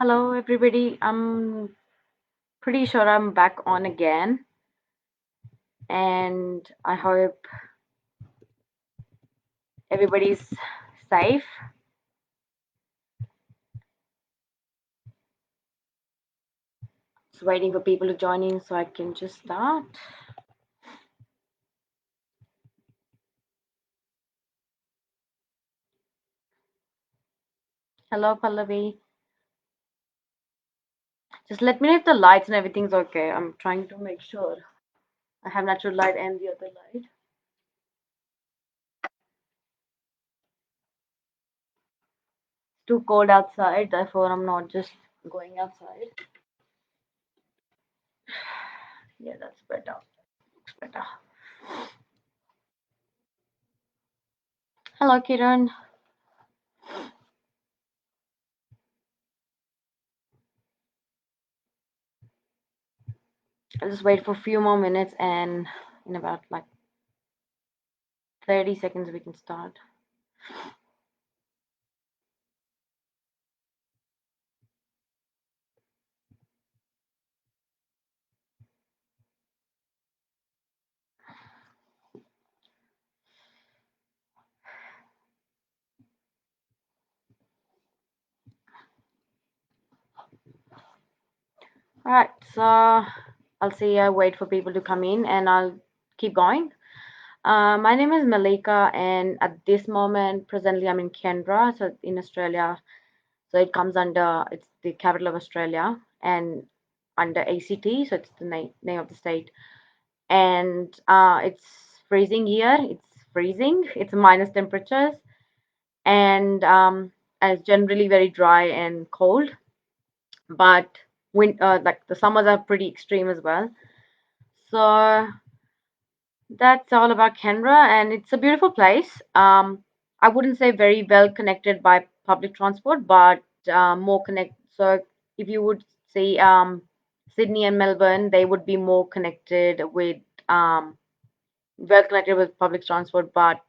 Hello, everybody. I'm pretty sure I'm back on again, and I hope everybody's safe. Just waiting for people to join in so I can just start. Hello, Pallavi. Just let me know if the lights and everything's okay. I'm trying to make sure I have natural light and the other light. It's too cold outside, therefore I'm not just going outside. Yeah, that's better. Looks better. Hello, Kiran. I'll just wait for a few more minutes, and in about like 30 seconds we can start. All right, so I'll see. I wait for people to come in, and I'll keep going. My name is Malika, and at this moment, presently, I'm in Canberra, so in Australia. So it comes under it's the capital of Australia, and under ACT, so it's the name of the state. And it's freezing here. It's freezing. It's minus temperatures, and it's generally very dry and cold. But like the summers are pretty extreme as well. So that's all about Canberra, and it's a beautiful place. I wouldn't say very well connected by public transport, but more connect. So if you would say Sydney and Melbourne, they would be more connected with well connected with public transport, but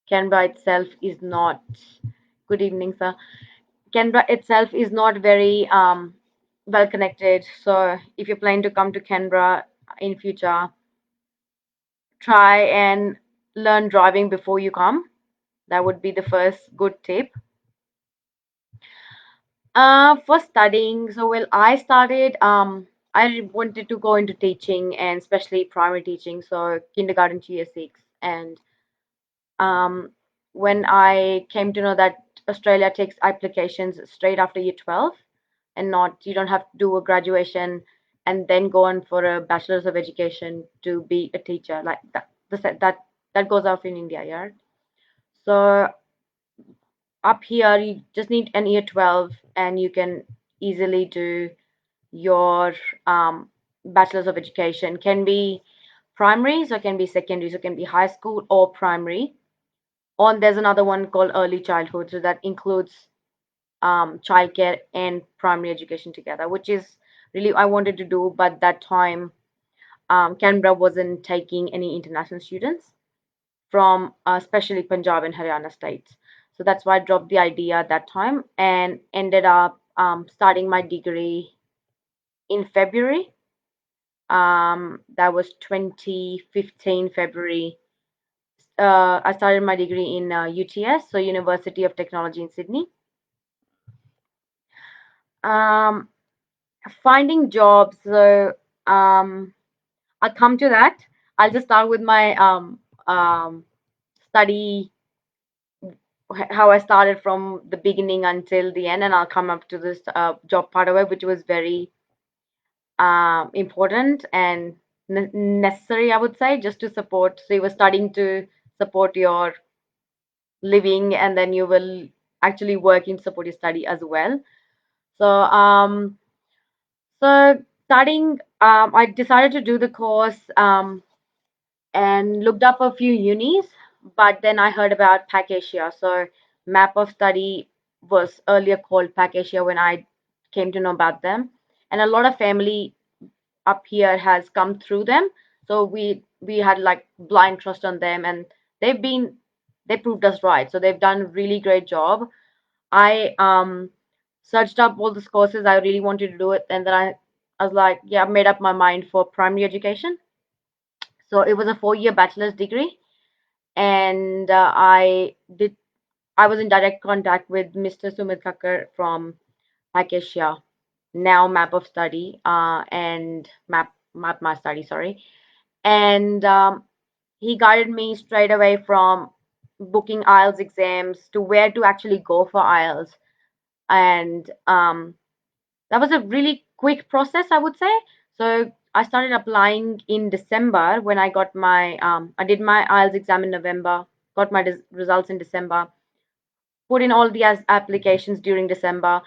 Canberra itself is not. Good evening, sir. Canberra itself is not very well connected. So if you're planning to come to Canberra in future, try and learn driving before you come. That would be the first good tip. For studying, so well, I started. I wanted to go into teaching and especially primary teaching, so kindergarten to year six. And um, when I came to know that Australia takes applications straight after year 12, and not you don't have to do a graduation and then go on for a bachelor's of education to be a teacher like that. That goes off in India, yeah. So up here, you just need an year 12 and you can easily do your bachelor's of education. Can be primary, so can be secondary, so can be high school or primary. On there's another one called early childhood, so that includes childcare and primary education together, which is really I wanted to do, but that time Canberra wasn't taking any international students from especially Punjab and Haryana states. So that's why I dropped the idea at that time and ended up starting my degree in February. That was 2015 February. I started my degree in UTS, so University of Technology in Sydney. Um, Finding jobs. So I'll come to that. I'll just start with my study how I started from the beginning until the end, and I'll come up to this job part of it, which was very important and necessary, I would say, just to support. So you were studying to support your living, and then you will actually work in support your study as well. So so starting, I decided to do the course and looked up a few unis, but then I heard about Pack Asia. So Map of Study was earlier called Pack Asia when I came to know about them, and a lot of family up here has come through them. So we had like blind trust on them, and they've been they proved us right. So they've done a really great job. I searched up all those courses. I really wanted to do it, and then I was like, yeah, I made up my mind for primary education. So it was a 4 year bachelor's degree, and I was in direct contact with Mr. Sumit Thakkar from Acacia, now Map of Study, and Map My Study, sorry. And he guided me straight away from booking IELTS exams to where to actually go for IELTS. And that was a really quick process, I would say. So I started applying in December when I did my IELTS exam in November, got my results in December, put in all the applications during December.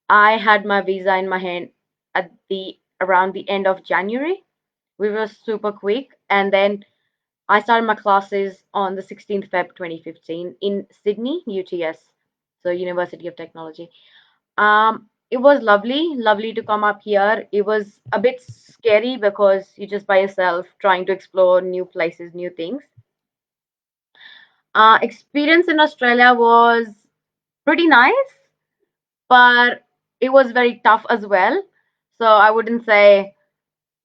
I had my visa in my hand at the around the end of January. We were super quick, and then I started my classes on the 16th Feb 2015 in Sydney, UTS, so University of Technology. It was lovely, lovely to come up here. It was a bit scary because you're just by yourself trying to explore new places, new things. Experience in Australia was pretty nice, but it was very tough as well. So I wouldn't say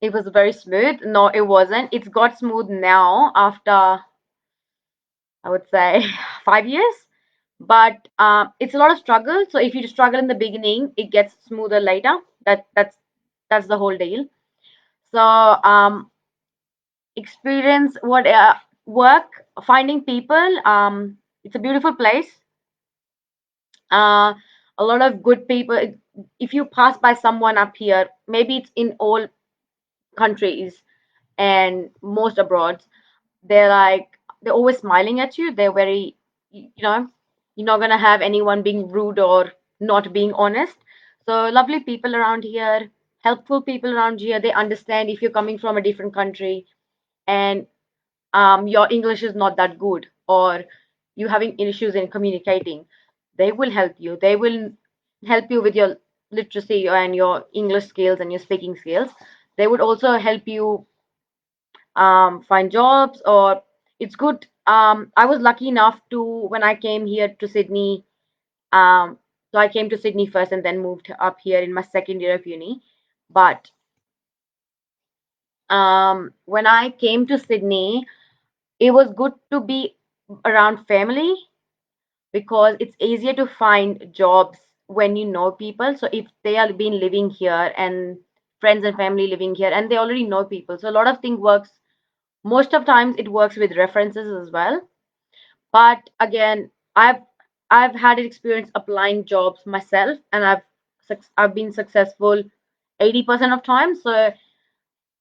it was very smooth. No, it wasn't. It's got smooth now after, I would say, 5 years. But it's a lot of struggle. So if you struggle in the beginning, it gets smoother later. That's the whole deal. So experience what work finding people. It's a beautiful place. Uh, a lot of good people. If you pass by someone up here, maybe it's in all countries and most abroad, they're always smiling at you. They're very, you're not gonna have anyone being rude or not being honest. So lovely people around here, helpful people around here. They understand if you're coming from a different country and your English is not that good, or you having issues in communicating. They will help you. They will help you with your literacy and your English skills and your speaking skills. They would also help you find jobs, or it's good. I was lucky enough to when I came here to Sydney. So I came to Sydney first and then moved up here in my second year of uni. But when I came to Sydney, it was good to be around family because it's easier to find jobs when you know people. So if they are been living here and friends and family living here and they already know people, so a lot of things works. Most of times it works with references as well. But again, I've had an experience applying jobs myself, and I've been successful 80% of times. So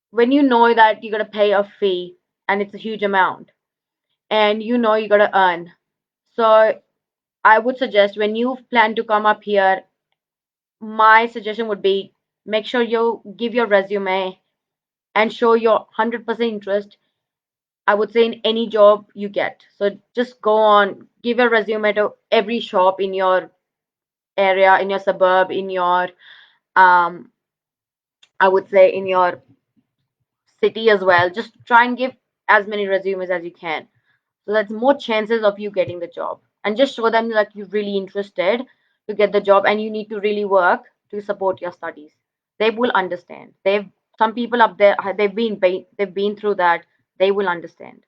when you know that you got to pay a fee and it's a huge amount, and you know you got to earn, so I would suggest when you plan to come up here, my suggestion would be make sure you give your resume and show your 100% interest. I would say in any job you get. So just go on, give a resume to every shop in your area, in your suburb, in your I would say in your city as well. Just try and give as many resumes as you can. So that's more chances of you getting the job. And just show them like you're really interested to get the job and you need to really work to support your studies. They will understand. They've some people up there they've been through that. They will understand.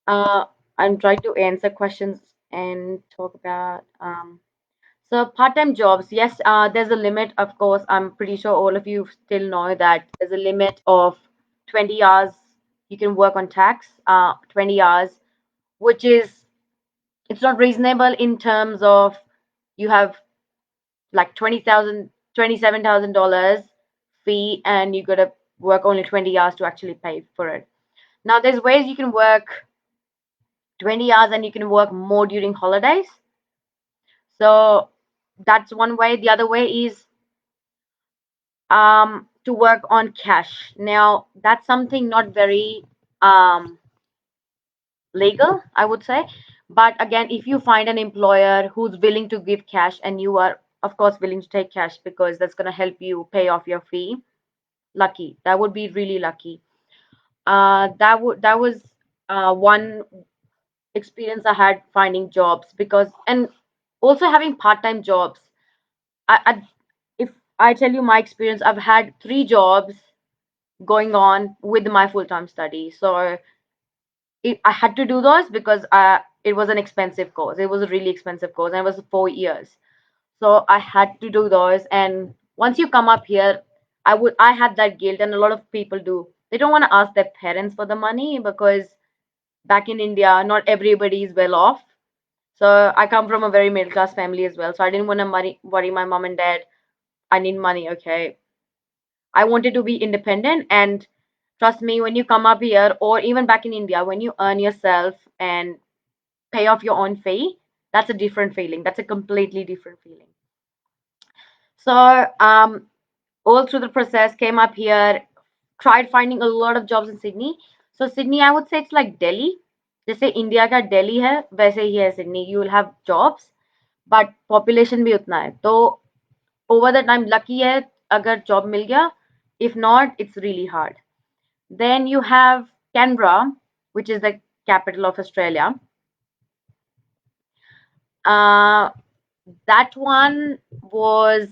Uh, I'm trying to answer questions and talk about so part-time jobs. Yes, there's a limit, of course. I'm pretty sure all of you still know that there's a limit of 20 hours you can work on tax. 20 hours, which is it's not reasonable in terms of you have like 20,000, $27,000 fee and you gotta work only 20 hours to actually pay for it. Now there's ways you can work 20 hours and you can work more during holidays. So that's one way. The other way is to work on cash. Now that's something not very legal, I would say. But again, if you find an employer who's willing to give cash and you are, of course, willing to take cash because that's going to help you pay off your fee, lucky. That would be really lucky. That was one experience I had finding jobs because and also having part-time jobs. if I tell you my experience, I've had 3 jobs going on with my full-time study. So I had to do those because it was an expensive course. It was a really expensive course, and it was 4 years. So I had to do those. And once you come up here, I had that guilt, and a lot of people do. They don't want to ask their parents for the money because back in India, not everybody is well off. So I come from a very middle class family as well. So I didn't want to worry my mom and dad. I need money, okay? I wanted to be independent, and trust me, when you come up here or even back in India, when you earn yourself and pay off your own fee, that's a different feeling. That's a completely different feeling. So all through the process, came up here, tried finding a lot of jobs in Sydney. So Sydney, I would say it's like Delhi. जैसे India का दिल्ली है वैसे ही है Sydney. You will have jobs, but population भी उतना है. तो over the time lucky है अगर job मिल गया. If not, it's really hard. Then you have Canberra, which is the capital of Australia. Uh, that one was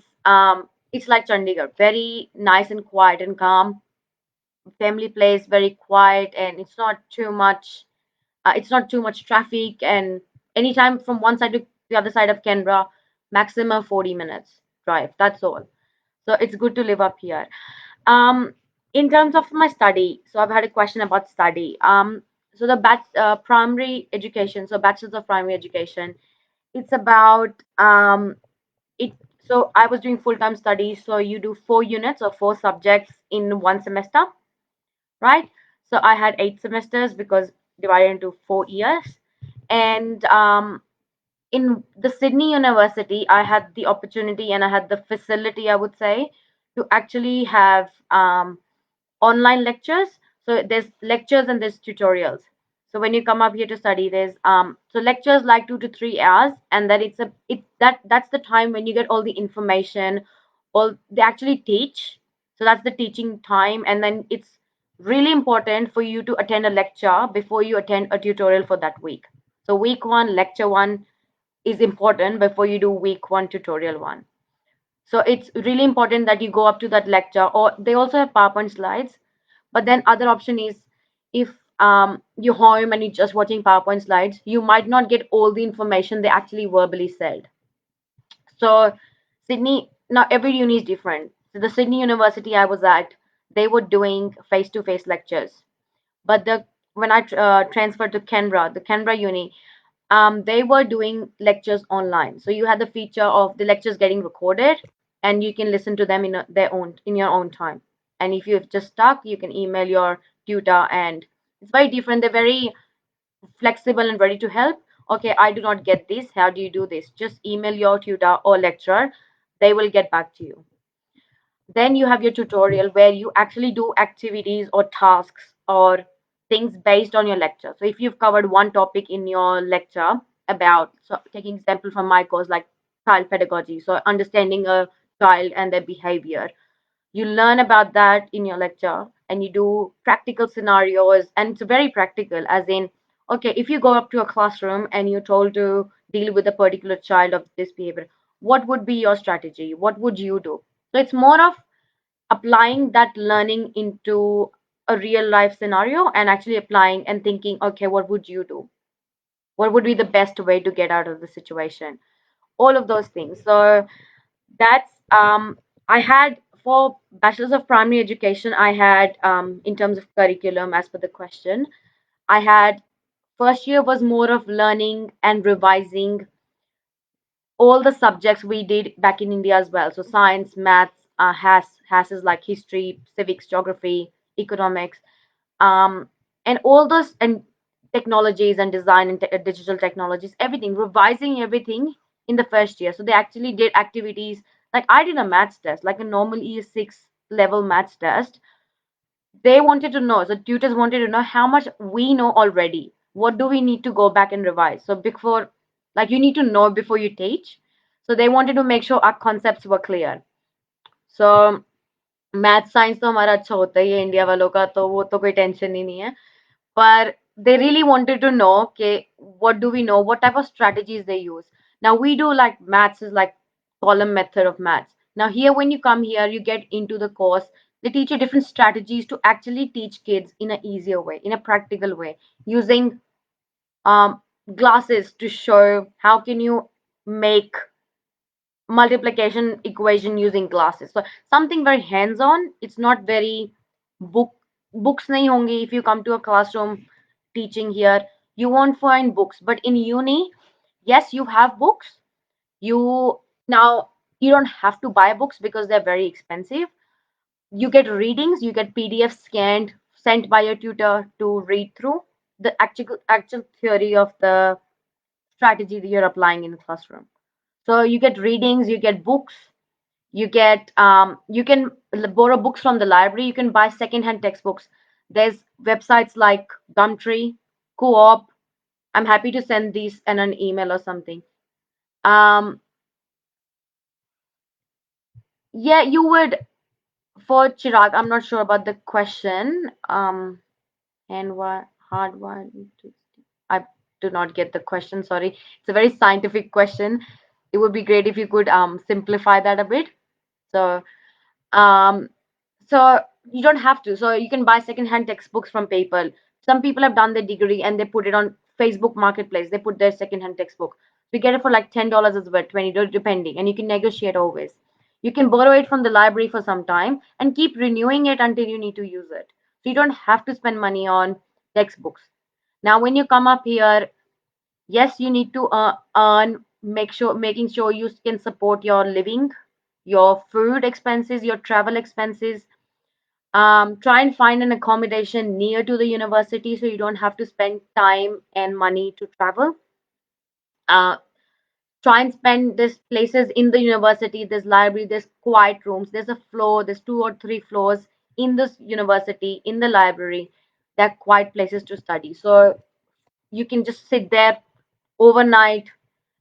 it's like Chandigarh, very nice and quiet and calm. Family place, very quiet, and it's not too much traffic. And anytime from one side to the other side of Canberra, maximum 40 minutes drive. That's all. So it's good to live up here. Um, in terms of my study, so I've had a question about study. So the primary education, so bachelor's of primary education, it's about it. So I was doing full-time studies. So you do 4 units or 4 subjects in one semester, right? So I had 8 semesters because divided into 4 years. And in the Sydney University, I had the opportunity and I had the facility, I would say, to actually have online lectures. So there's lectures and there's tutorials. So when you come up here to study, there's so lectures like 2 to 3 hours, and then that's the time when you get all the information. All they actually teach. So that's the teaching time, and then it's really important for you to attend a lecture before you attend a tutorial for that week. So week one, lecture one is important before you do week one, tutorial one. So it's really important that you go up to that lecture, or they also have PowerPoint slides. But then other option is if you're home and you're just watching PowerPoint slides, you might not get all the information they actually verbally said. So Sydney, now every uni is different. So the Sydney University I was at, they were doing face-to-face lectures. But when I transferred to Canberra, the Canberra uni, they were doing lectures online. So you had the feature of the lectures getting recorded, and you can listen to them in your own time. And if you're just stuck, you can email your tutor, and it's very different. They're very flexible and ready to help. Okay, I do not get this. How do you do this? Just email your tutor or lecturer. They will get back to you. Then you have your tutorial where you actually do activities or tasks or things based on your lecture. So if you've covered one topic in your lecture about, so taking example from my course like child pedagogy, so understanding a child and their behavior, you learn about that in your lecture, and you do practical scenarios, and it's very practical, as in, okay, if you go up to a classroom and you're told to deal with a particular child of this behavior, what would be your strategy? What would you do? So it's more of applying that learning into a real life scenario and actually applying and thinking, okay, what would you do? What would be the best way to get out of the situation? All of those things. So that's I had for bachelor's of primary education, I had in terms of curriculum, as per the question, I had first year was more of learning and revising all the subjects we did back in India as well. So science, maths, has is like history, civics, geography, economics, and all those, and technologies and design and digital technologies, everything, revising everything in the first year. So they actually did activities like I did a maths test, like a normal E6 level maths test. They wanted to know, so tutors wanted to know how much we know already. What do we need to go back and revise? So before, like you need to know before you teach. So they wanted to make sure our concepts were clear. So math science तो हमारा अच्छा होता ही है India वालों का, तो वो तो कोई टेंशन ही नहीं है. But they really wanted to know, okay, what do we know? What type of strategies they use? Now we do like maths is like column method of maths. Now here, when you come here, you get into the course, they teach you different strategies to actually teach kids in an easier way, in a practical way, using um, glasses to show how can you make multiplication equation using glasses. So something very hands on. It's not very book books nahi hongi. If you come to a classroom teaching here, you won't find books, but in uni, yes, you have books. You Now, you don't have to buy books because they're very expensive. You get readings, you get PDF scanned, sent by your tutor to read through the actual theory of the strategy that you're applying in the classroom. So you get readings, you get books, you can borrow books from the library, you can buy secondhand textbooks. There's websites like Gumtree, Co-op. I'm happy to send these in an email or something. Um, yeah, you would for Chirag. I'm not sure about the question. And what hardwired to I do not get the question, sorry. It's a very scientific question. It would be great if you could simplify that a bit. So um so you don't have to. So you can buy secondhand textbooks from people. Some people have done their degree and they put it on Facebook Marketplace. They put their secondhand textbook. You get it for like $10 as well, $20 depending, and you can negotiate always. You can borrow it from the library for some time and keep renewing it until you need to use it. So you don't have to spend money on textbooks. Now, when you come up here, yes, you need to earn, making sure you can support your living, your food expenses, your travel expenses. Try and find an accommodation near to the university so you don't have to spend time and money to travel. Uh, Try and spend these places in the university. There's library, there's quiet rooms, there's a floor, there's two or three floors in this university, in the library. They're quiet places to study. So you can just sit there overnight,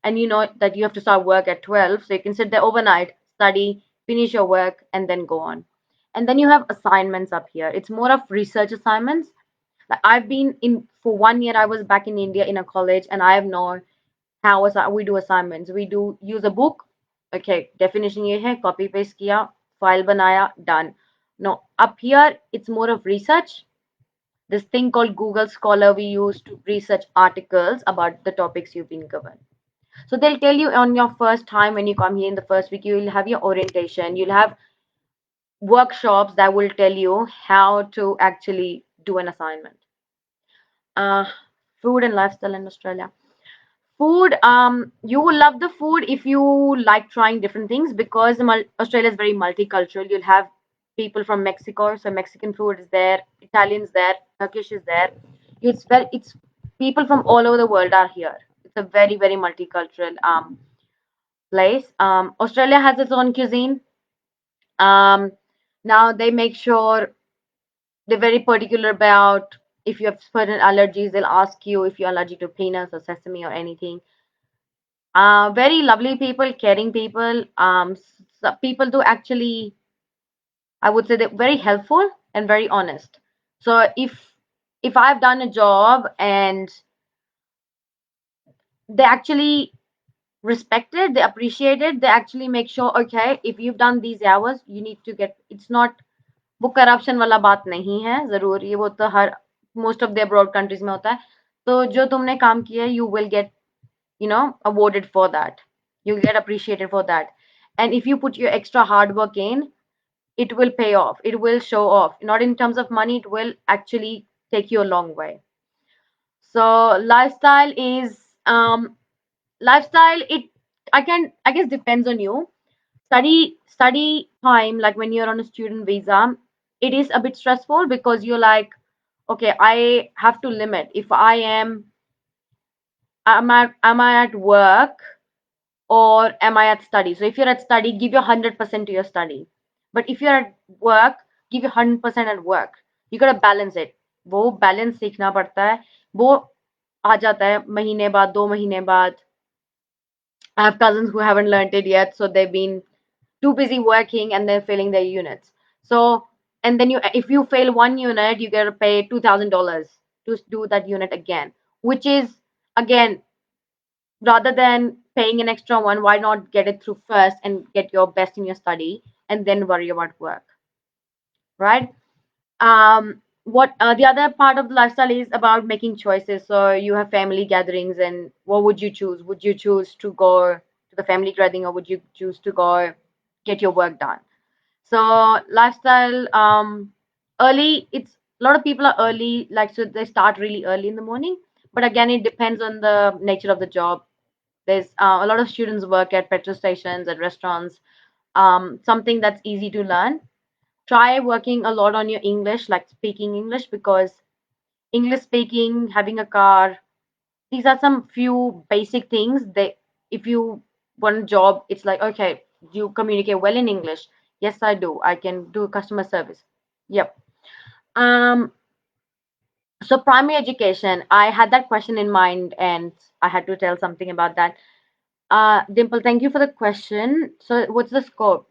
and you know that you have to start work at 12, so you can sit there overnight, study, finish your work, and then go on. And then you have assignments up here. It's more of research assignments. Like, I've been in for 1 year. I was back in India in a college, and I have known how we do assignments. We do use a book. Okay, definition ये है, copy paste किया, file बनाया, done. No, up here it's more of research. This thing called Google Scholar we use to research articles about the topics you've been given. So they'll tell you on your first time when you come here in the first week, you'll have your orientation, you'll have workshops that will tell you how to actually do an assignment. Uh, Food and lifestyle in Australia. Food, you will love the food if you like trying different things because Australia is very multicultural. You'll have people from Mexico, so Mexican food is there, Italians there, Turkish is there. It's people from all over the world are here. It's a very very multicultural place. Australia has its own cuisine. Um, Now they make sure they're very particular about if you have certain allergies. They'll ask you if you're allergic to peanuts or sesame or anything. Very lovely people, caring people. People do actually, I would say they're very helpful and very honest. So if I've done a job and they actually respect it, they appreciate it, they actually make sure, okay, if you've done these hours, you need to get. It's not वो corruption वाला बात नहीं है जरूर, ये वो तो हर most of the abroad countries में होता है. तो जो तुमने काम किया है, you will get, awarded for that. You'll get appreciated for that. And if you put your extra hard work in, it will pay off. It will show off. Not in terms of money, it will actually take you a long way. So lifestyle, it I guess depends on you. Study time, like when you're on a student visa, it is a bit stressful because you're like, okay, I have to limit. If am I at work or am I at study? So if you're at study, give your 100% to your study. But if you're at work, give your 100% at work. You gotta balance it. वो balance सीखना पड़ता है. वो आ जाता है महीने बाद, 2 महीने बाद. I have cousins who haven't learned it yet, so they've been too busy working and then failing their units. So, and then if you fail one unit, you gotta pay $2,000 to do that unit again, which is again rather than paying an extra one. Why not get it through first and get your best in your study and then worry about work, right? What The other part of the lifestyle is about making choices. So you have family gatherings, and what would you choose? Would you choose to go to the family gathering, or would you choose to go get your work done? So lifestyle, early. It's a lot of people are early, like so they start really early in the morning. But again, it depends on the nature of the job. There's a lot of students work at petrol stations, at restaurants. Something that's easy to learn. Try working a lot on your English, like speaking English, because English speaking, having a car, these are some few basic things that if you want a job, it's like, okay, you communicate well in English. Yes, I do. I can do customer service. Yep. Um, so primary education, I had that question in mind and I had to tell something about that. Dimple, thank you for the question. So what's the scope?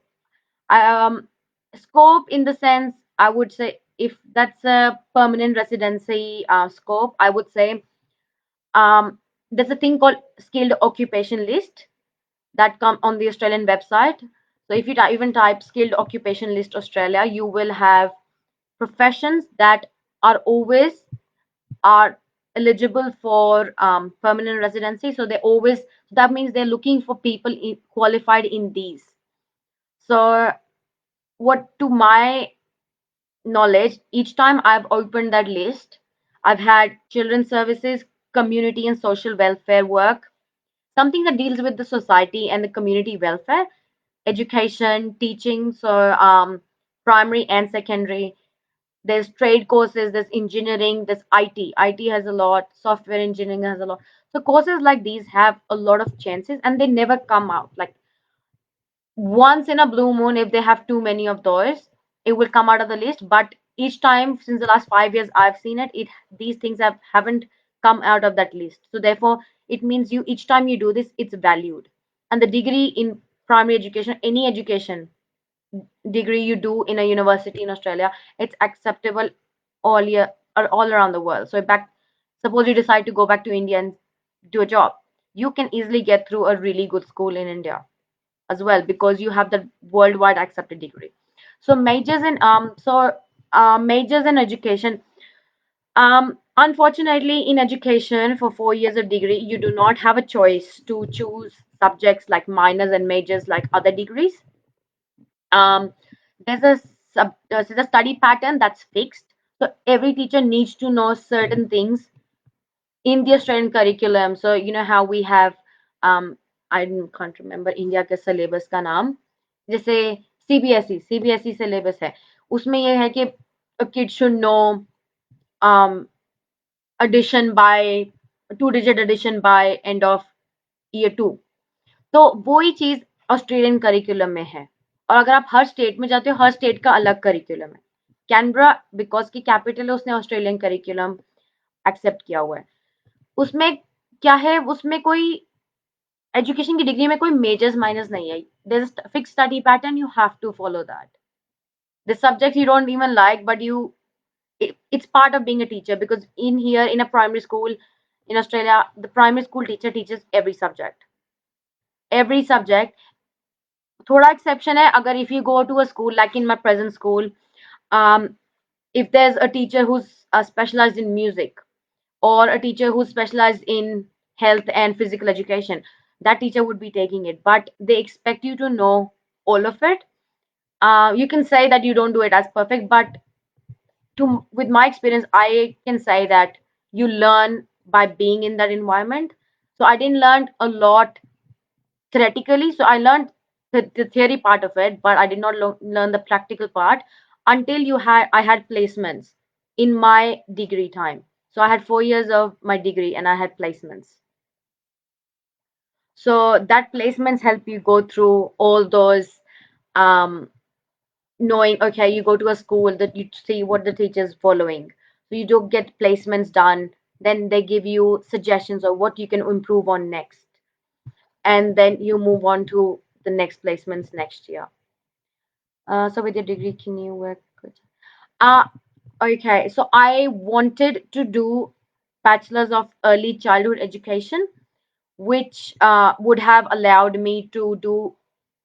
Um, Scope in the sense, I would say if that's a permanent residency scope, I would say um, there's a thing called skilled occupation list that come on the Australian website. So if you even type skilled occupation list Australia, you will have professions that are always are eligible for permanent residency. So they always that means they're looking for people qualified in these. So what to my knowledge, each time I've opened that list, I've had children's services, community and social welfare work, something that deals with the society and the community welfare, education, teaching, so primary and secondary. There's trade courses, there's engineering, there's IT. IT has a lot, software engineering has a lot. So courses like these have a lot of chances and they never come out. Like once in a blue moon, if they have too many of those, it will come out of the list. But each time since the last 5 years I've seen it, these things haven't come out of that list. So therefore, it means you each time you do this, it's valued. And the degree in primary education, any education degree you do in a university in Australia, it's acceptable all year or all around the world. So suppose you decide to go back to India and do a job, you can easily get through a really good school in India as well because you have the worldwide accepted degree. So majors in education. Unfortunately, in education for 4 years of degree, you do not have a choice to choose subjects like minors and majors like other degrees. Um, there's a study pattern that's fixed. So every teacher needs to know certain things in the Australian curriculum. So you know how we have I can't remember India के syllabus का नाम जैसे CBSE syllabus है उसमें ये है कि a kid should know um, addition by two-digit addition by end of year 2 तो वो ही चीज ऑस्ट्रेलियन करिकुलम में है और अगर आप हर स्टेट में जाते हो हर स्टेट का अलग करिकुलम है कैनबरा बिकॉज की कैपिटल है उसने ऑस्ट्रेलियन करिकुलम एक्सेप्ट किया हुआ है उसमें क्या है उसमें कोई एजुकेशन की डिग्री में कोई मेजर्स माइनस नहीं है there is fix study pattern you have to follow that the subjects you don't even like but it's part of being a teacher because in here in a primary school in Australia the primary school teacher teaches every subject थोड़ा exception है अगर if you go to a school like in my present school um, if there's a teacher who's specialized in music or a teacher who's specialized in health and physical education, that teacher would be taking it. But they expect you to know all of it. You can say that you don't do it as perfect, but with my experience, I can say that you learn by being in that environment. So I didn't learn a lot theoretically. So I learned the theory part of it, but I did not learn the practical part until I had placements in my degree time. So I had 4 years of my degree and I had placements. So that placements help you go through all those um, knowing, okay, you go to a school that you see what the teacher's following. So you do get placements done, then they give you suggestions of what you can improve on next. And then you move on to the next placements next year. So with your degree, can you work? Uh, okay, so I wanted to do Bachelor's of Early Childhood Education, which would have allowed me to do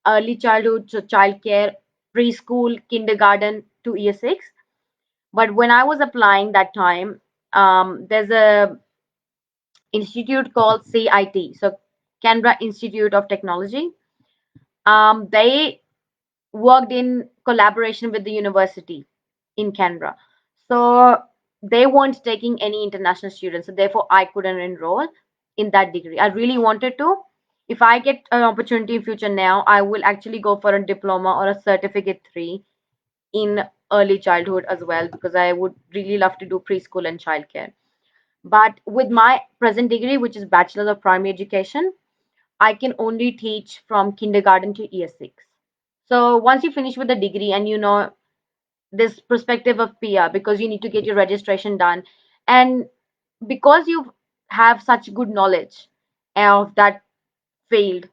early childhood, so childcare, preschool, kindergarten to year six. But when I was applying that time, there's a institute called CIT, so Canberra Institute of Technology. They worked in collaboration with the university in Canberra. So they weren't taking any international students, so therefore I couldn't enroll in that degree. I really wanted to. If I get an opportunity in future now, I will actually go for a diploma or a certificate three in early childhood as well, because I would really love to do preschool and childcare. But with my present degree, which is Bachelor of Primary Education, I can only teach from kindergarten to year six. So once you finish with the degree and you know this perspective of PR, because you need to get your registration done, and because you have such good knowledge of that field,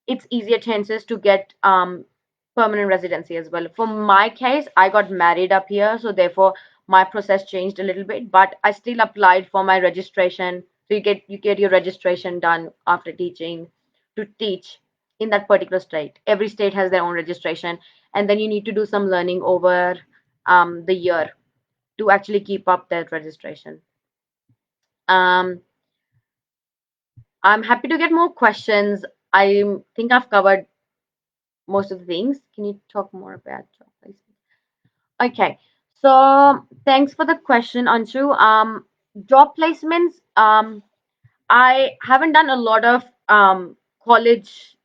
it's easier chances to get permanent residency as well. For my case, I got married up here, so therefore my process changed a little bit, but I still applied for my registration. So you get your registration done after teaching to teach in that particular state. Every state has their own registration, and then you need to do some learning over the year to actually keep up that registration. Um, I'm happy to get more questions. I think I've covered most of the things. Can you talk more about job placement? Okay, so thanks for the question, Anshu. Job placements. I haven't done a lot of college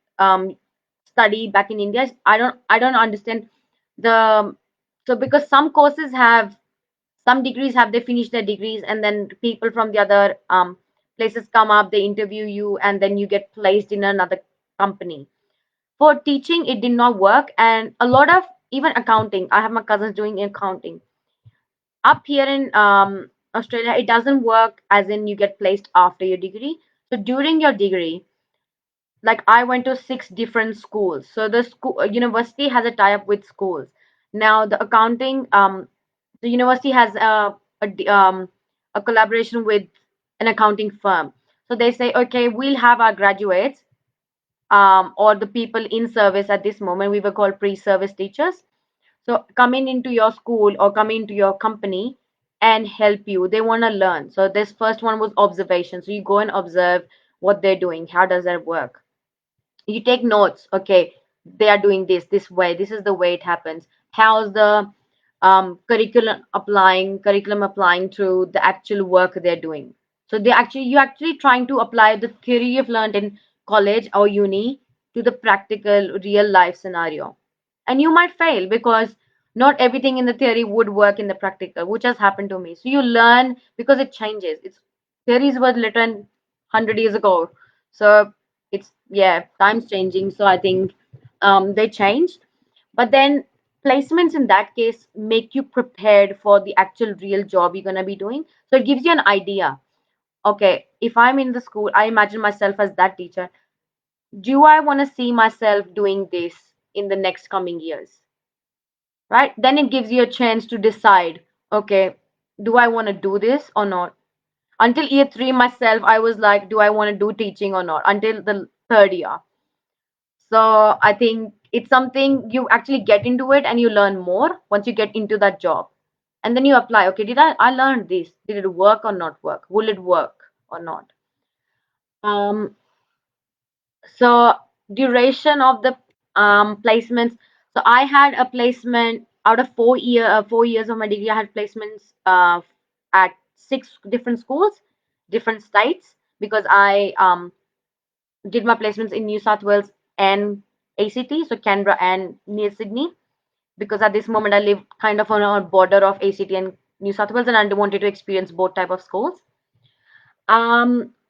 study back in India. I don't understand the so because some courses have some degrees have they finished their degrees, and then people from the other places come up, they interview you, and then you get placed in another company. For teaching, it did not work, and a lot of even accounting. I have my cousins doing accounting up here in Australia. It doesn't work as in you get placed after your degree. So during your degree, like I went to six different schools. So the school university has a tie up with schools. Now the accounting, the university has a collaboration with an accounting firm. So they say, okay, we'll have our graduates or the people in service at this moment. We were called pre-service teachers. So coming into your school or coming into your company and help you. They want to learn. So this first one was observation. So you go and observe what they're doing. How does that work? You take notes. Okay, they are doing this way. This is the way it happens. How's the curriculum applying to the actual work they're doing? So you're actually trying to apply the theory you've learned in college or uni to the practical real life scenario. And you might fail because not everything in the theory would work in the practical, which has happened to me. So you learn because it changes. It's theories were written 100 years ago. So it's yeah, time's changing. So I think they changed. But then placements in that case make you prepared for the actual real job you're gonna be doing. So it gives you an idea. Okay, if I'm in the school, I imagine myself as that teacher. Do I want to see myself doing this in the next coming years? Right? Then it gives you a chance to decide, okay, do I want to do this or not? Until year three, myself, I was like, do I want to do teaching or not? Until the third year. So I think it's something you actually get into it and you learn more once you get into that job. And then you apply, okay, I learned this? Did it work or not work? Will it work or not? Um, so duration of the placements. So I had a placement out of 4 years of my degree. I had placements at six different schools, different states, because I did my placements in New South Wales and ACT, so Canberra and near Sydney, because at this moment I live kind of on a border of ACT and New South Wales, and I wanted to experience both type of schools.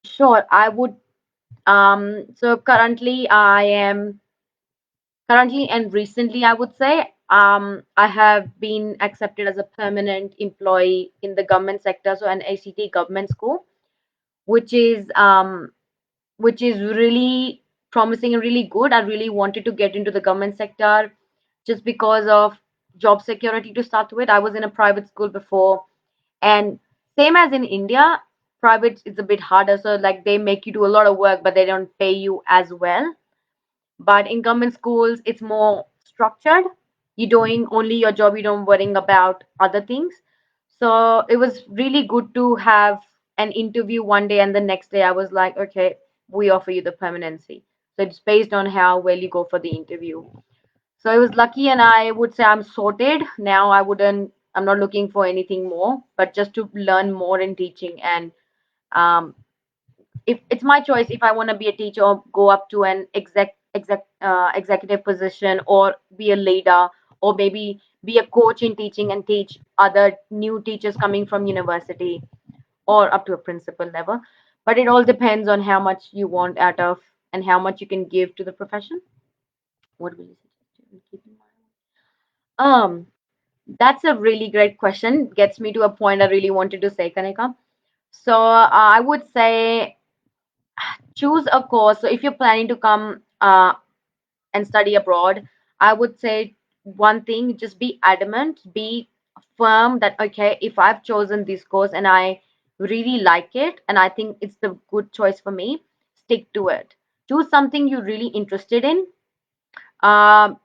Sure, I would. So currently and recently, I would say, I have been accepted as a permanent employee in the government sector, so an ACT government school, which is um, which is really promising and really good. I really wanted to get into the government sector just because of job security to start with. I was in a private school before, and same as in India, Private is a bit harder, so like they make you do a lot of work, but they don't pay you as well. But in government schools, it's more structured. You're doing only your job, you don't worrying about other things. So it was really good to have an interview one day, and the next day I was like, okay, we offer you the permanency. So it's based on how well you go for the interview. So I was lucky, and I would say I'm sorted. Now I'm not looking for anything more, but just to learn more in teaching. And um, if it's my choice, if I want to be a teacher or go up to an executive position, or be a leader, or maybe be a coach in teaching and teach other new teachers coming from university, or up to a principal level. But it all depends on how much you want out of, and how much you can give to the profession. What will you suggest? Keep in mind. That's a really great question. Gets me to a point I really wanted to say, Kanika. So I would say choose a course. So if you're planning to come and study abroad, I would say one thing: just be adamant, be firm that okay, if I've chosen this course and I really like it and I think it's the good choice for me, stick to it. Choose something you're really interested in. Um,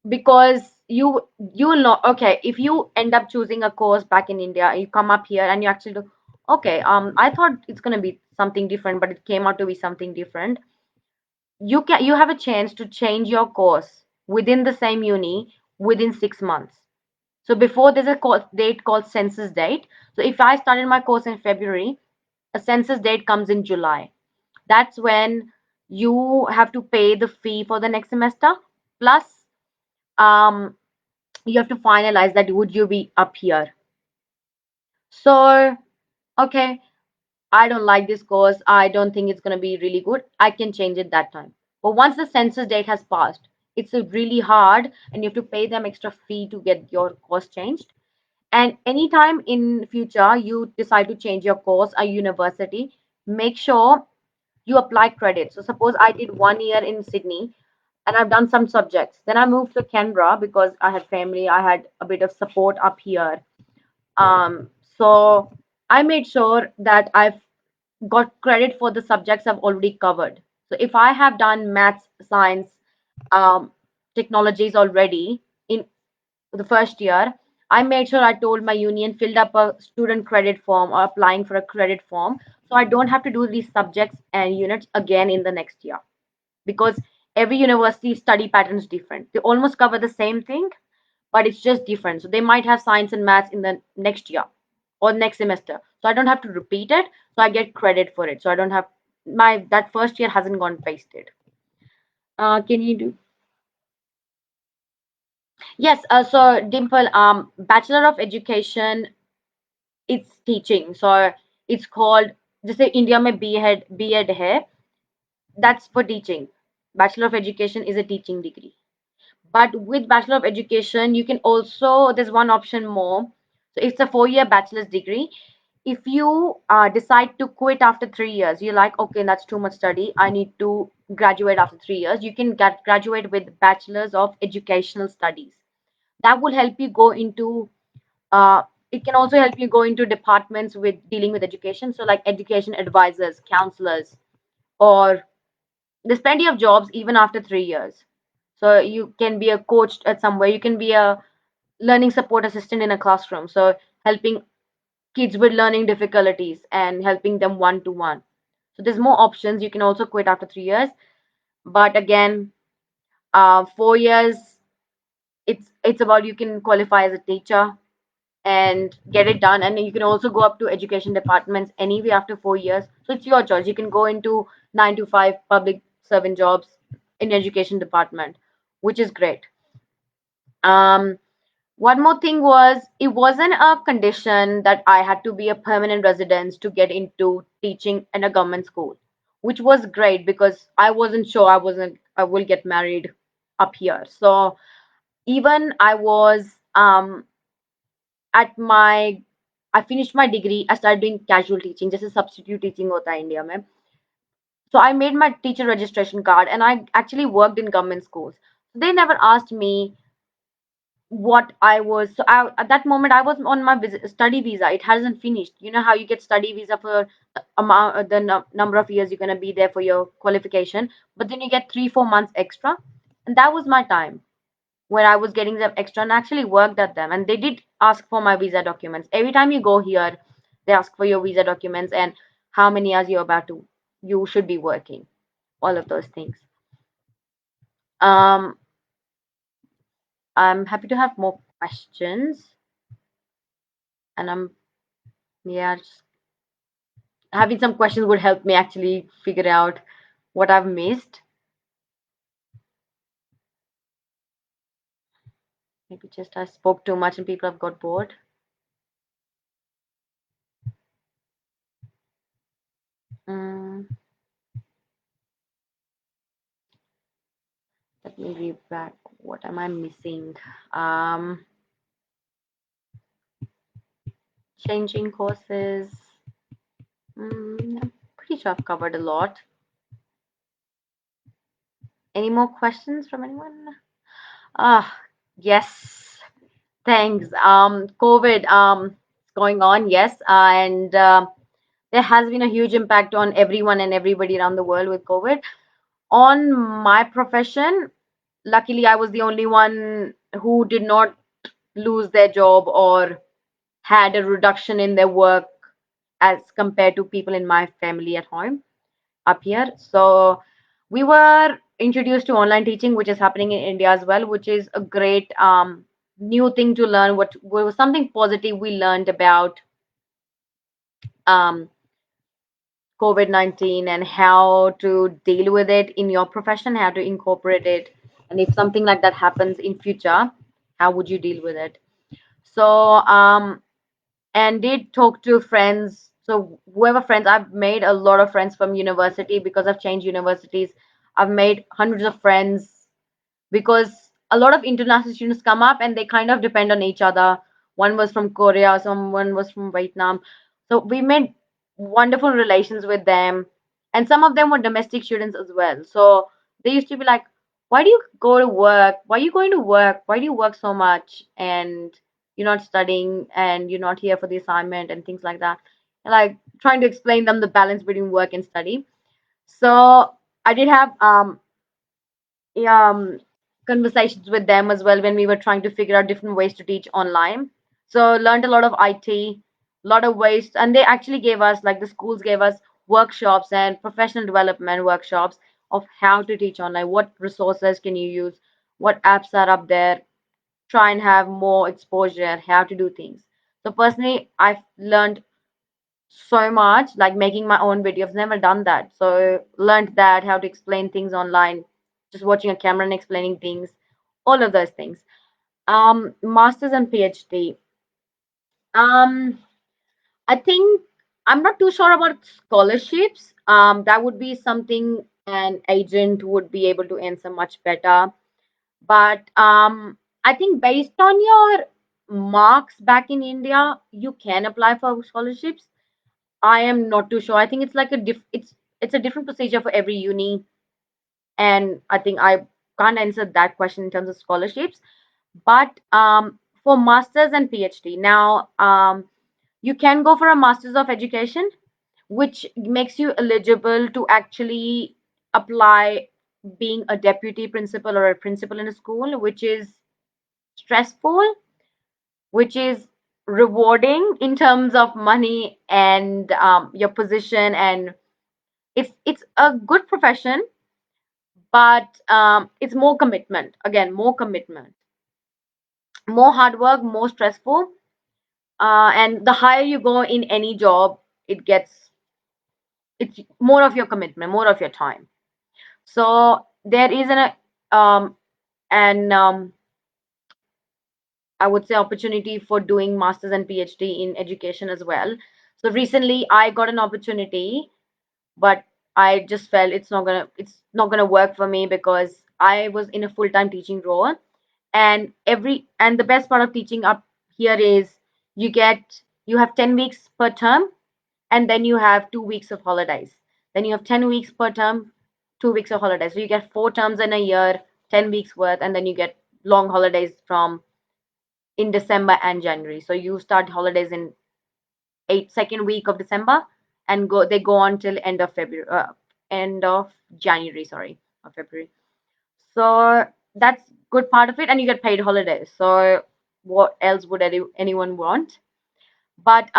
because you will not, okay, if you end up choosing a course back in India, you come up here and you actually do, okay, I thought it's going to be something different, but it came out to be something different. You have a chance to change your course within the same uni within 6 months. So before, there's a date called census date. So if I started my course in February, a census date comes in July. That's when you have to pay the fee for the next semester, plus um you have to finalize that would you be up here. So, okay, I don't like this course, I don't think it's going to be really good, I can change it that time. But once the census date has passed, it's a really hard, and you have to pay them extra fee to get your course changed. And anytime in future you decide to change your course or university, make sure you apply credit. So suppose I did 1 year in Sydney and I've done some subjects, then I moved to Canberra because I had family, I had a bit of support up here. Um, so I made sure that I've got credit for the subjects I've already covered. So if I have done maths, science, um, technologies already in the first year, I made sure I told my union, filled up a student credit form or applying for a credit form, so I don't have to do these subjects and units again in the next year, because every university study pattern is different. They almost cover the same thing, but it's just different. So they might have science and maths in the next year or next semester. So I don't have to repeat it. So I get credit for it. So I don't have my that first year hasn't gone wasted. Can you do? Yes. So Dimple, Bachelor of Education, it's teaching. So it's called, जैसे India में B.Ed है, that's for teaching. Bachelor of Education is a teaching degree. But with Bachelor of Education, you can also, there's one option more. So it's a 4 year bachelor's degree. If you decide to quit after 3 years, you're like, okay, that's too much study, I need to graduate after 3 years, you can graduate with Bachelor's of Educational Studies. That will help you go into, uh, it can also help you go into departments with dealing with education. So like education advisors, counselors, or there's plenty of jobs even after 3 years. So you can be a coach at somewhere. You can be a learning support assistant in a classroom. So helping kids with learning difficulties and helping them one to one. So there's more options. You can also quit after 3 years. But again, 4 years, it's about you can qualify as a teacher and get it done. And you can also go up to education departments anyway after 4 years. So it's your choice. You can go into 9 to 5 public servant jobs in education department, which is great. Um, One more thing was, it wasn't a condition that I had to be a permanent resident to get into teaching in a government school, which was great because I wasn't sure I will get married up here. So even I was at my I finished my degree, I started doing casual teaching, just a substitute teaching hota hai India mein. So I made my teacher registration card and I actually worked in government schools. They never asked me what I was. So at that moment, I was on my study visa. It hasn't finished. You know how you get study visa for amount the number of years you're gonna be there for your qualification, but then you get 3 4 months extra, and that was my time when I was getting them extra and actually worked at them. And they did ask for my visa documents. Every time you go here, they ask for your visa documents and how many years you're about to you should be working. All of those things. Um, I'm happy to have more questions, and I'm yeah, just having some questions would help me actually figure out what I've missed. Maybe just I spoke too much and people have got bored. Mm, let me read back. What am I missing? Um, Changing courses. I'm pretty sure I've covered a lot. Any more questions from anyone? Ah, yes. Thanks. COVID going on, yes, and there has been a huge impact on everyone and everybody around the world with COVID. On my profession, luckily, I was the only one who did not lose their job or had a reduction in their work as compared to people in my family at home up here. So we were introduced to online teaching, which is happening in India as well, which is a great new thing to learn. What was something positive we learned about um, COVID-19 and how to deal with it in your profession, how to incorporate it, and if something like that happens in future, how would you deal with it? So and did talk to friends. So whoever friends, I've made a lot of friends from university because I've changed universities. I've made hundreds of friends because a lot of international students come up and they kind of depend on each other. One was from Korea, someone was from Vietnam. So we made wonderful relations with them. And some of them were domestic students as well. So they used to be like, why do you go to work? Why are you going to work? Why do you work so much? And you're not studying and you're not here for the assignment and things like that. And like trying to explain them the balance between work and study. So I did have um, conversations with them as well when we were trying to figure out different ways to teach online. So learned a lot of IT, a lot of ways, and they actually gave us like the schools gave us workshops and professional development workshops of how to teach online, what resources can you use, what apps are up there, try and have more exposure, how to do things. So personally, I've learned so much, like making my own videos. Never done that. So learned that how to explain things online, just watching a camera and explaining things, all of those things. Masters and PhD. Um, I think I'm not too sure about scholarships. That would be something an agent would be able to answer much better. But I think based on your marks back in India, you can apply for scholarships. I am not too sure. I think it's like it's a different procedure for every uni, and I think I can't answer that question in terms of scholarships. But for masters and PhD, now you can go for a masters of education, which makes you eligible to actually apply being a deputy principal or a principal in a school, which is stressful, which is rewarding in terms of money and your position, and it's a good profession, but it's more commitment. Again, more commitment, more hard work, more stressful. And the higher you go in any job, it's more of your commitment, more of your time. So there is an I would say opportunity for doing masters and PhD in education as well. So recently I got an opportunity, but I just felt it's not gonna work for me because I was in a full-time teaching role, and the best part of teaching up here is you have 10 weeks per term, and then you have 2 weeks of holidays. Then you have 10 weeks per term, 2 weeks of holidays. So you get 4 terms in a year, 10 weeks worth, and then you get long holidays from in December and January. So you start holidays in second week of December and go on till end of February, end of January, sorry, or February. So that's good part of it, and you get paid holidays. So what else would anyone want? But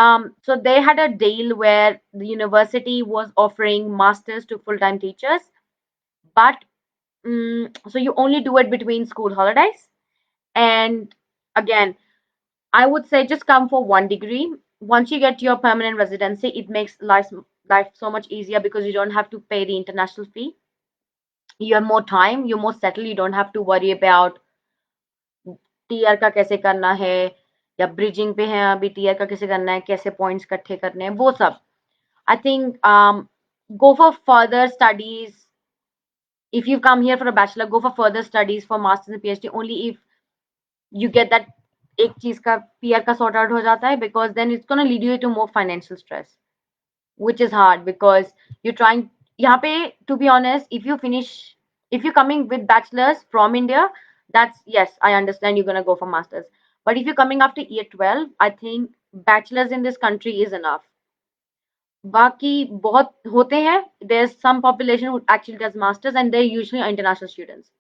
so they had a deal where the university was offering masters to full-time teachers, but so you only do it between school holidays. And again, I would say just come for one degree. Once you get your permanent residency, it makes life so much easier because you don't have to pay the international fee. You have more time, you're more settled, you don't have to worry about TR का कैसे करना है या bridging पे है अभी TR का कैसे करना है कैसे पॉइंट्स इकट्ठे करने हैं वो सब I think go for further studies if you come here for a bachelor go for further studies for masters and phd only if you get that एक चीज का पीआर का सॉर्ट आउट हो जाता है because then it's gonna lead you to more financial stress which is hard because you're trying यहाँ पे to be honest if you're coming with bachelors from India that's yes I understand you're gonna go for masters but if you're coming after year 12 I think bachelors in this country is enough बाकी बहुत होते हैं there's some population who actually does masters and they're usually international students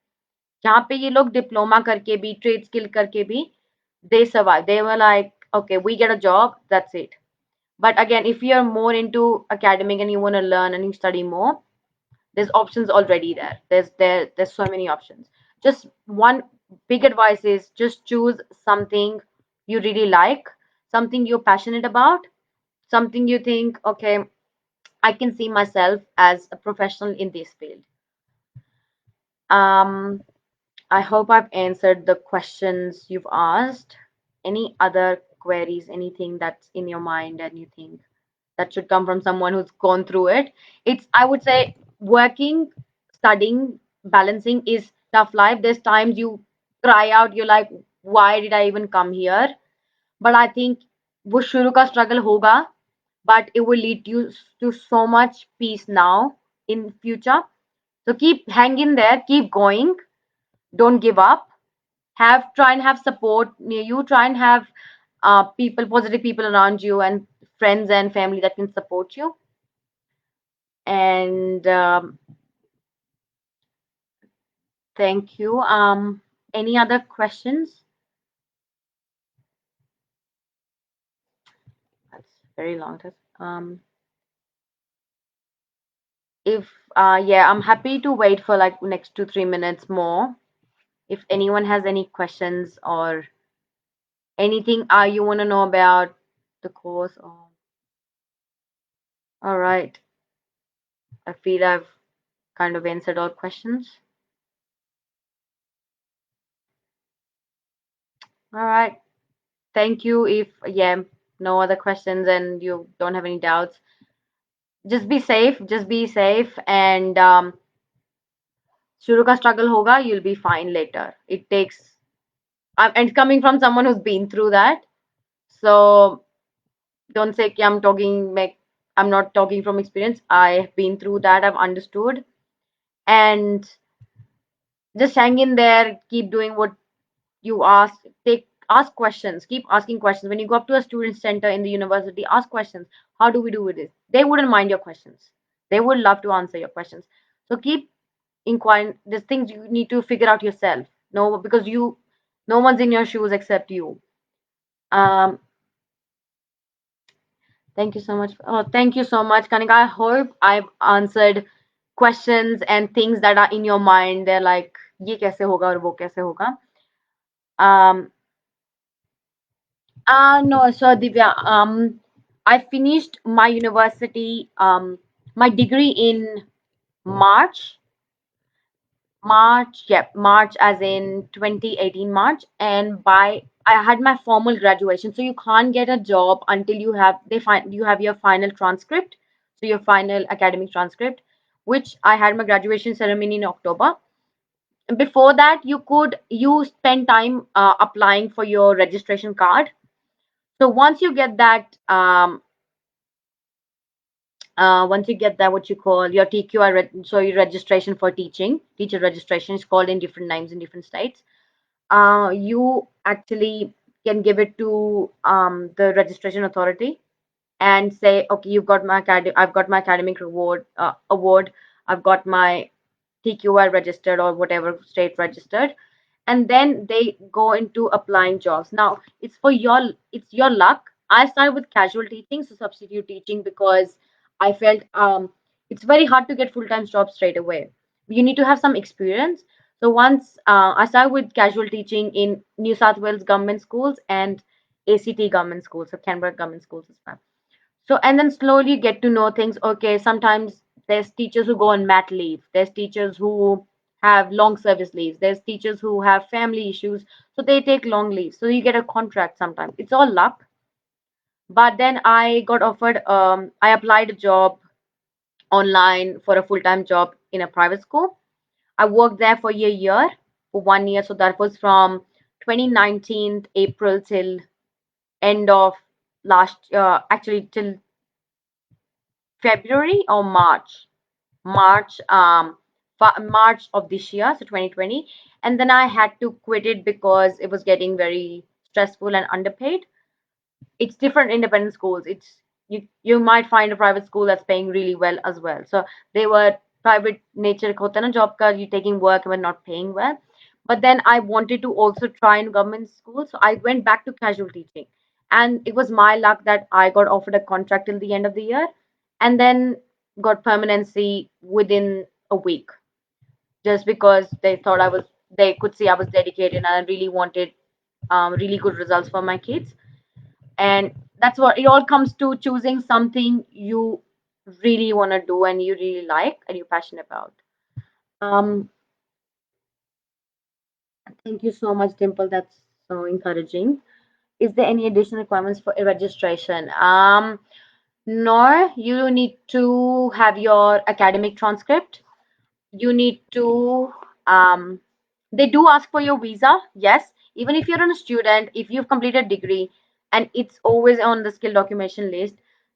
यहाँ पे ये लोग diploma करके भी ट्रेड स्किल करके भी they survive they were like okay we get a job that's it but again if you're more into academic and you want to learn and you study more there's options already there there's so many options just one big advice is just choose something you really like something you're passionate about something you think okay I can see myself as a professional in this field um I hope I've answered the questions you've asked. Any other queries, anything that's in your mind and you think that should come from someone who's gone through it? It's, I would say, working, studying, balancing is tough life. There's times you cry out, you're like, why did I even come here? But I think वो शुरू का struggle होगा, but it will lead you to so much peace now in future. So keep hanging there, keep going, don't give up try and have support near you try and have people positive people around you and friends and family that can support you and thank you any other questions that's very long test. If yeah I'm happy to wait for like next 2 3 minutes more if anyone has any questions or anything you want to know about the course or all right I feel I've kind of answered all questions all right thank you. If yeah, no other questions and you don't have any doubts, just be safe. Just be safe and शुरू का struggle होगा. You'll be fine later. It takes and coming from someone who's been through that. So don't say कि I'm talking like I'm not talking from experience. I've been through that. I've understood and just hang in there. Keep doing what you ask questions keep asking questions when you go up to a student center in the university ask questions how do we do with this they wouldn't mind your questions they would love to answer your questions so keep inquiring there's things you need to figure out yourself no because you no one's in your shoes except you um thank you so much oh thank you so much Kanika I hope I've answered questions and things that are in your mind they're like ये कैसे होगा और वो कैसे होगा um no, so Divya, I finished my university, my degree in March, March as in 2018 March, and by I had my formal graduation. So you can't get a job until you have your final transcript, so your final academic transcript, which I had my graduation ceremony in October. Before that, you spend time applying for your registration card. So once you get that, what you call your TQR, so your registration for teacher registration is called in different names in different states. You actually can give it to the registration authority and say, okay, I've got my academic award, I've got my TQI registered or whatever state registered, and then they go into applying jobs. Now it's your luck. I started with casual teaching, so substitute teaching, because I felt it's very hard to get full-time jobs straight away. You need to have some experience. So once I started with casual teaching in New South Wales government schools and ACT government schools, so Canberra government schools as well. So, and then slowly get to know things. Okay, sometimes there's teachers who go on mat leave. There's teachers who have long service leaves. There's teachers who have family issues, so they take long leaves. So you get a contract sometimes. It's all luck. But then I got offered. I applied a job online for a full-time job in a private school. I worked there for a year, for 1 year. So that was from 2019 April till end of actually till February or March, March of this year, so 2020. And then I had to quit it because it was getting very stressful and underpaid. It's different independent schools. You might find a private school that's paying really well as well. So they were private nature hota hai na job ka, you taking work but not paying well. But then I wanted to also try in government school, so I went back to casual teaching. And it was my luck that I got offered a contract till the end of the year, and then got permanency within a week, just because they could see I was dedicated and I really wanted really good results for my kids. And that's what it all comes to, choosing something you really want to do and you really like and you're passionate about. Um, thank you so much, Dimple. That's so encouraging. Is there any additional requirements for a registration? No, you need to have your academic transcript. You need to they do ask for your visa, yes. Even if you're a student, if you've completed degree, and it's always on the skill documentation list,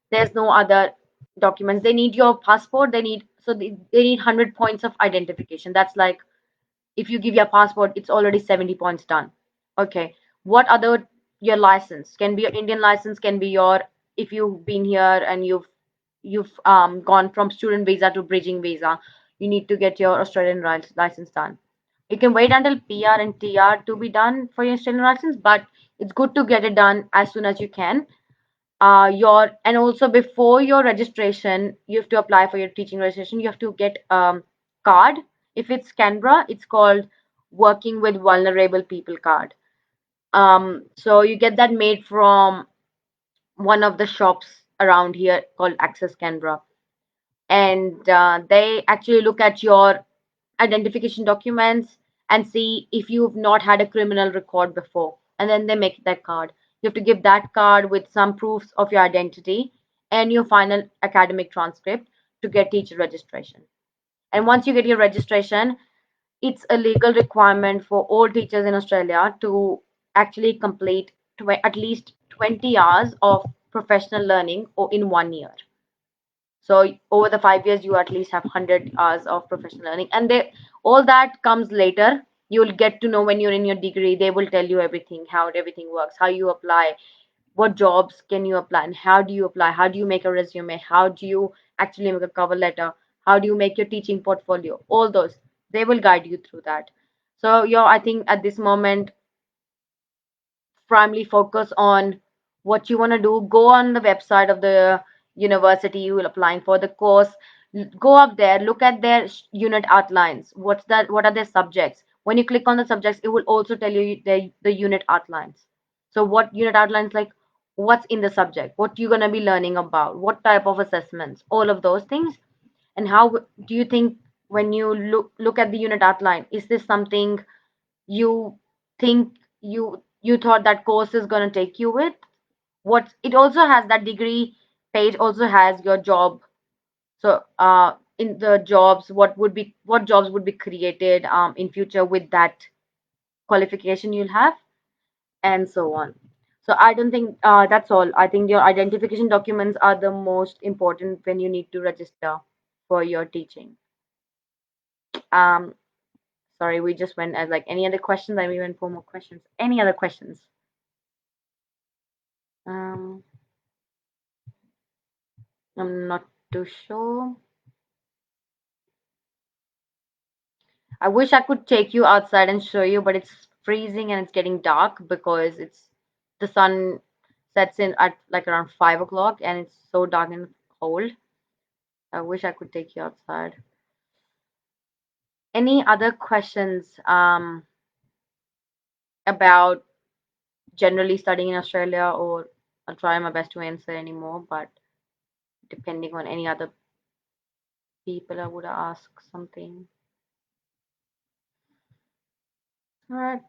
there's no other documents. They need your passport. They need 100 points of identification. That's like, if you give your passport, it's already 70 points done. Okay. What other, your license can be your Indian license, can be your, if you've been here and you've gone from student visa to bridging visa, you need to get your Australian license done. You can wait until PR and TR to be done for your Australian license, but it's good to get it done as soon as you can. Your and also before your registration, you have to apply for your teaching registration. You have to get card. If it's Canberra, it's called Working with Vulnerable People card. So you get that made from one of the shops around here called Access Canberra, and they actually look at your identification documents and see if you've not had a criminal record before, and then they make that card. You have to give that card with some proofs of your identity and your final academic transcript to get teacher registration. And once you get your registration, it's a legal requirement for all teachers in Australia to actually complete at least 20 hours of professional learning or in 1 year. So over the 5 years, you at least have 100 hours of professional learning, and they all that comes later. You'll get to know when you're in your degree. They will tell you everything, how everything works, how you apply, what jobs can you apply, and how do you apply, how do you make a resume, how do you actually make a cover letter, how do you make your teaching portfolio. All those, they will guide you through that. So I think at this moment, primarily focus on what you want to do. Go on the website of the university you will applying for the course. Go up there, look at their unit outlines. What's that? What are their subjects? When you click on the subjects, it will also tell you the unit outlines. So what unit outlines, like what's in the subject, what you're gonna be learning about, what type of assessments, all of those things, and how do you think when you look at the unit outline, is this something you think you thought that course is going to take you with? What it also has, that degree page also has your job. So in the jobs, what jobs would be created in future with that qualification you'll have, and so on. So I don't think that's all. I think your identification documents are the most important when you need to register for your teaching. um Sorry, we just went as like any other questions. I went for more questions. Any other questions? Um, I'm not too sure. I wish I could take you outside and show you, but it's freezing and it's getting dark because it's the sun sets in at like around 5 o'clock and it's so dark and cold. I wish I could take you outside. Any other questions about generally studying in Australia, or I'll try my best to answer any more, but depending on any other people, I would ask something. All right.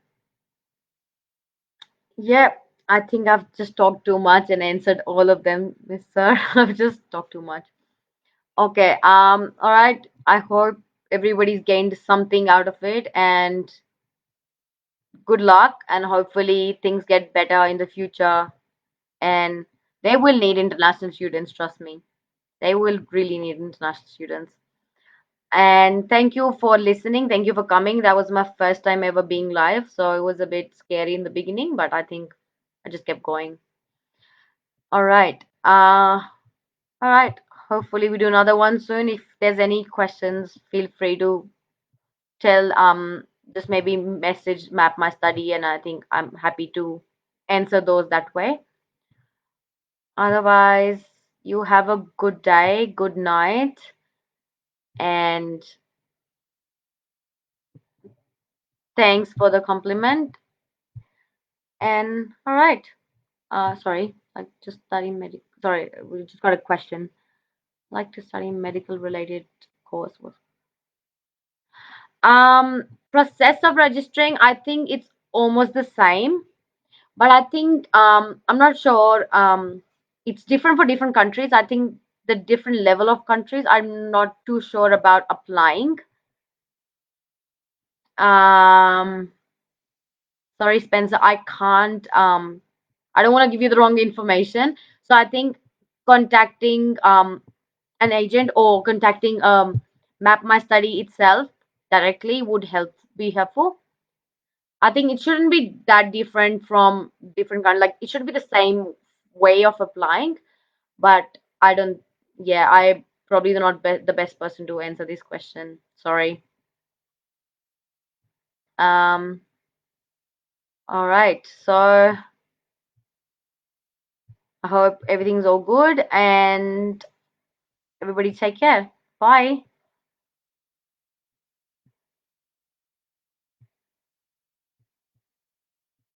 Yeah, I think I've just talked too much and answered all of them, Miss Sir. I've just talked too much. Okay. All right. I hope everybody's gained something out of it, and good luck, and hopefully things get better in the future. And they will need international students, trust me. They will really need international students. And thank you for listening. Thank you for coming. That was my first time ever being live, so it was a bit scary in the beginning, but I think I just kept going. All right. All right. Hopefully we do another one soon. If there's any questions, feel free to tell just maybe message map my study, and I think I'm happy to answer those that way. Otherwise, you have a good day, good night, and thanks for the compliment. And all right. Sorry, I just study medical. Sorry, we just got a question. Like to study medical related course. Process of registering, I think it's almost the same, but I think I'm not sure. It's different for different countries. I think the different level of countries. I'm not too sure about applying. Um, Sorry, Spencer, I can't. I don't want to give you the wrong information. So I think contacting an agent or contacting Map My Study itself directly would be helpful. I think it shouldn't be that different from different kind. Like it should be the same way of applying, but I don't. Yeah, I probably not the best person to answer this question. Sorry. Um. All right. So I hope everything's all good and everybody take care. Bye.